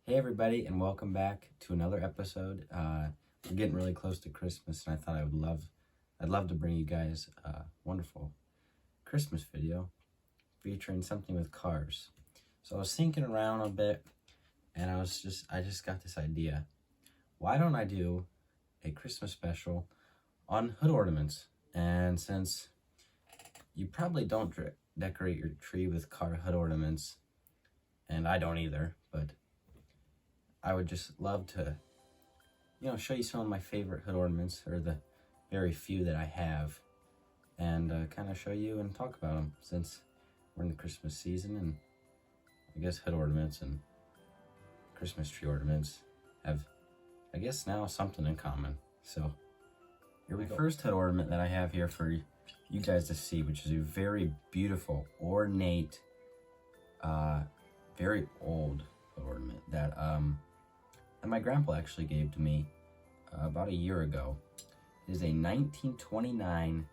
Hey everybody, and welcome back to another episode. We're getting really close to Christmas, and I thought I'd love to bring you guys a wonderful Christmas video featuring something with cars. So I was thinking around a bit, and I just got this idea. Why don't I do a Christmas special on hood ornaments? And since you probably don't decorate your tree with car hood ornaments, and I don't either, but I would just love to, show you some of my favorite hood ornaments, or the very few that I have, and kind of show you and talk about them, since we're in the Christmas season, and I guess hood ornaments and Christmas tree ornaments have, I guess, now something in common. So here we go. First hood ornament that I have here for you guys to see, which is a very beautiful, ornate, very old hood ornament that my grandpa actually gave to me about a year ago. It is a 1929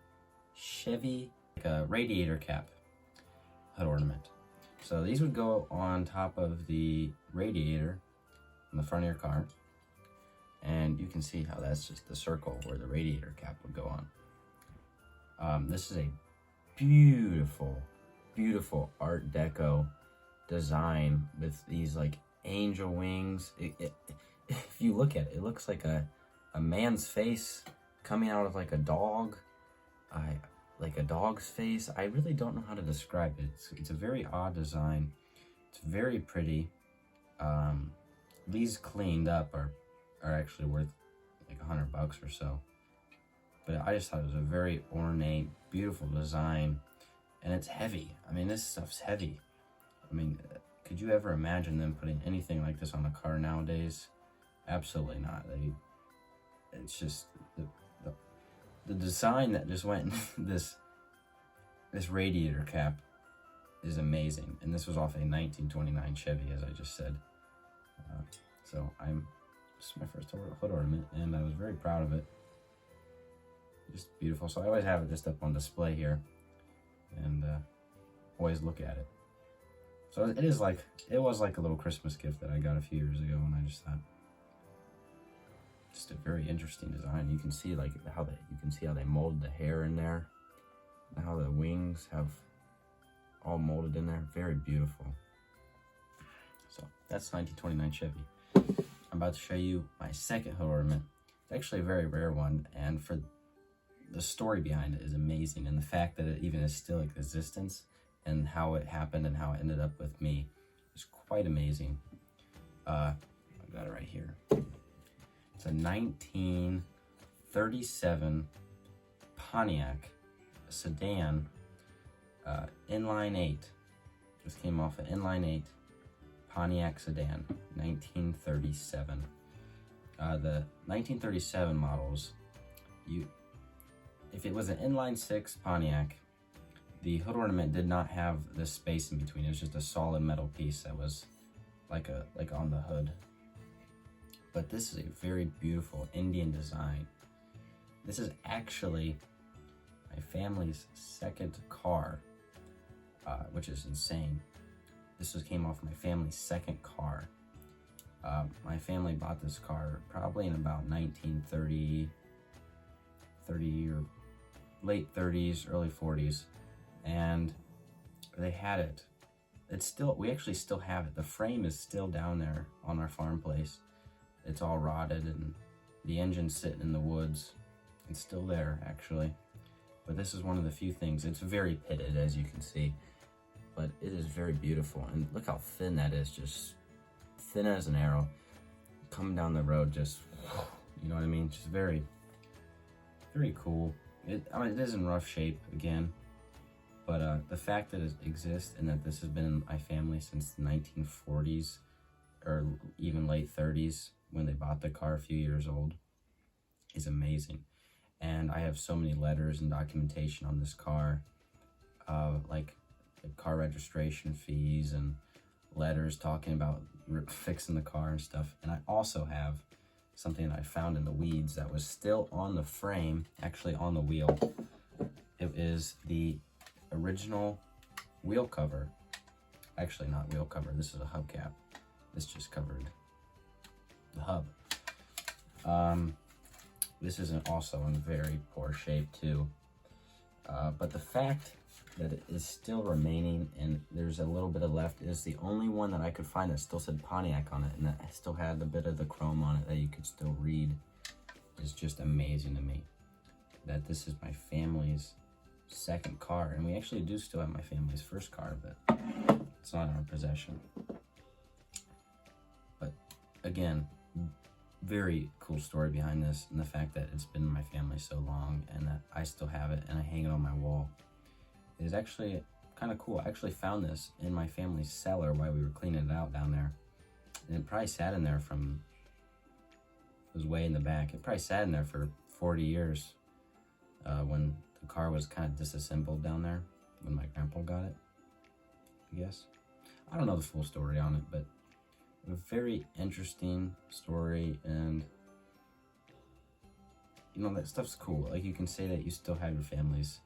Chevy radiator cap hood ornament. So these would go on top of the radiator in the front of your car, and you can see how that's just the circle where the radiator cap would go on. This is a beautiful, beautiful Art Deco design with these like angel wings. If you look at it, it looks like a man's face coming out of like a dog, like a dog's face. I really don't know how to describe it. It's a very odd design. It's very pretty. These cleaned up are actually worth like $100 or so. But I just thought it was a very ornate, beautiful design, and it's heavy. I mean, this stuff's heavy. I mean, could you ever imagine them putting anything like this on a car nowadays? Absolutely not. It's just the design that just went in this radiator cap is amazing. And this was off a 1929 Chevy, as I just said. So this is my first hood ornament, and I was very proud of it. Just beautiful. So I always have it just up on display here, and always look at it. So it was like a little Christmas gift that I got a few years ago, and I just thought, just a very interesting design. You can see how they molded the hair in there, and how the wings have all molded in there. Very beautiful. So that's 1929 Chevy. I'm about to show you my second hood ornament. It's actually a very rare one, and for the story behind it is amazing, and the fact that it even is still in existence, and how it happened and how it ended up with me is quite amazing. I've got it right here. It's a 1937 Pontiac sedan, inline 8. This came off an inline 8 Pontiac sedan, 1937. The 1937 models, if it was an inline 6 Pontiac, the hood ornament did not have this space in between. It was just a solid metal piece that was like on the hood. But this is a very beautiful Indian design. This is actually my family's second car, which is insane. This came off my family's second car. My family bought this car probably in about 1930 or late 30s, early 40s. And they had it. We actually still have it. The frame is still down there on our farm place. It's all rotted, and the engine's sitting in the woods. It's still there, actually. But this is one of the few things. It's very pitted, as you can see, but it is very beautiful. And look how thin that is, just thin as an arrow. Coming down the road, just, you know what I mean? Just very, very cool. It is in rough shape, again. But the fact that it exists, and that this has been in my family since the 1940s, or even late 30s, when they bought the car a few years old, is amazing. And I have so many letters and documentation on this car, like car registration fees and letters talking about fixing the car and stuff. And I also have something that I found in the weeds that was still on the frame, actually on the wheel. It is the original wheel cover. Actually, not wheel cover. This is a hubcap. This just covered hub. This is also in very poor shape too. But the fact that it is still remaining and there's a little bit of left is the only one that I could find that still said Pontiac on it and that still had a bit of the chrome on it that you could still read. Is just amazing to me that this is my family's second car, and we actually do still have my family's first car, but it's not in our possession. But again, very cool story behind this, and the fact that it's been in my family so long and that I still have it and I hang it on my wall is actually kind of cool. I actually found this in my family's cellar while we were cleaning it out down there, and it probably sat in there from, it was way in the back, it probably sat in there for 40 years when the car was kind of disassembled down there when my grandpa got it, I guess. I don't know the full story on it, but a very interesting story, and you know, that stuff's cool. Like, you can say that you still have your family's,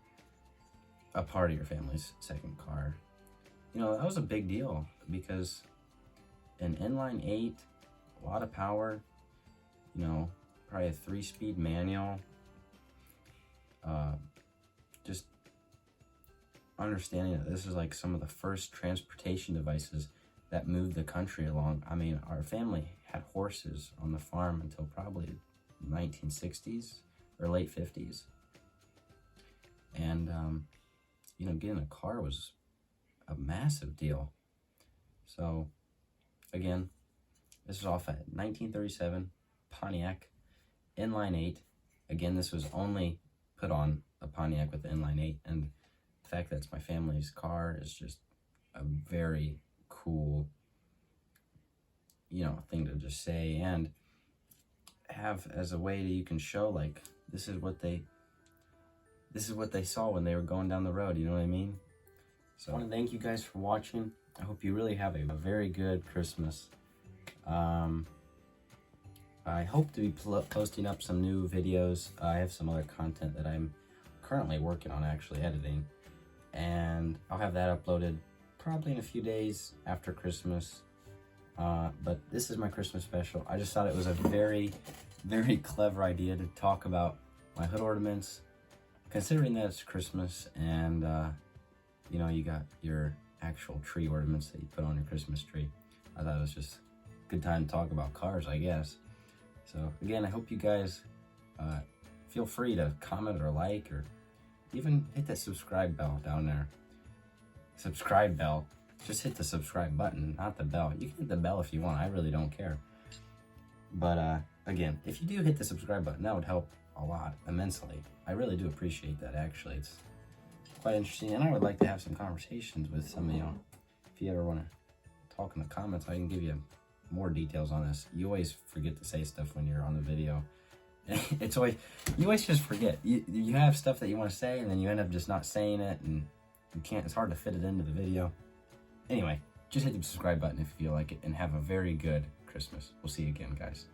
a part of your family's second car. You know, that was a big deal because an inline 8, a lot of power, you know, probably a 3-speed manual, just understanding that this is like some of the first transportation devices that moved the country along. I mean, our family had horses on the farm until probably 1960s or late 50s. And, you know, getting a car was a massive deal. So, again, this is off at 1937 Pontiac inline 8. Again, this was only put on a Pontiac with the inline 8, and the fact that it's my family's car is just a very cool, you know, thing to just say and have as a way that you can show, like, this is what they saw when they were going down the road, you know what I mean? So I want to thank you guys for watching. I hope you really have a very good Christmas. I hope to be posting up some new videos. I have some other content that I'm currently working on, actually editing, and I'll have that uploaded probably in a few days after Christmas. But this is my Christmas special. I just thought it was a very, very clever idea to talk about my hood ornaments, considering that it's Christmas and you know, you got your actual tree ornaments that you put on your Christmas tree. I thought it was just a good time to talk about cars, I guess. So again, I hope you guys feel free to comment or like, or even hit that subscribe bell down there. Subscribe bell. Just hit the subscribe button, not the bell. You can hit the bell if you want. I really don't care. But again, if you do hit the subscribe button, that would help a lot, immensely. I really do appreciate that, actually. It's quite interesting, and I would like to have some conversations with some of y'all. If you ever want to talk in the comments, I can give you more details on this. You always forget to say stuff when you're on the video. It's always, you always just forget. You have stuff that you want to say, and then you end up just not saying it, and you can't, it's hard to fit it into the video. Anyway, just hit the subscribe button if you feel like it, and have a very good Christmas. We'll see you again, guys.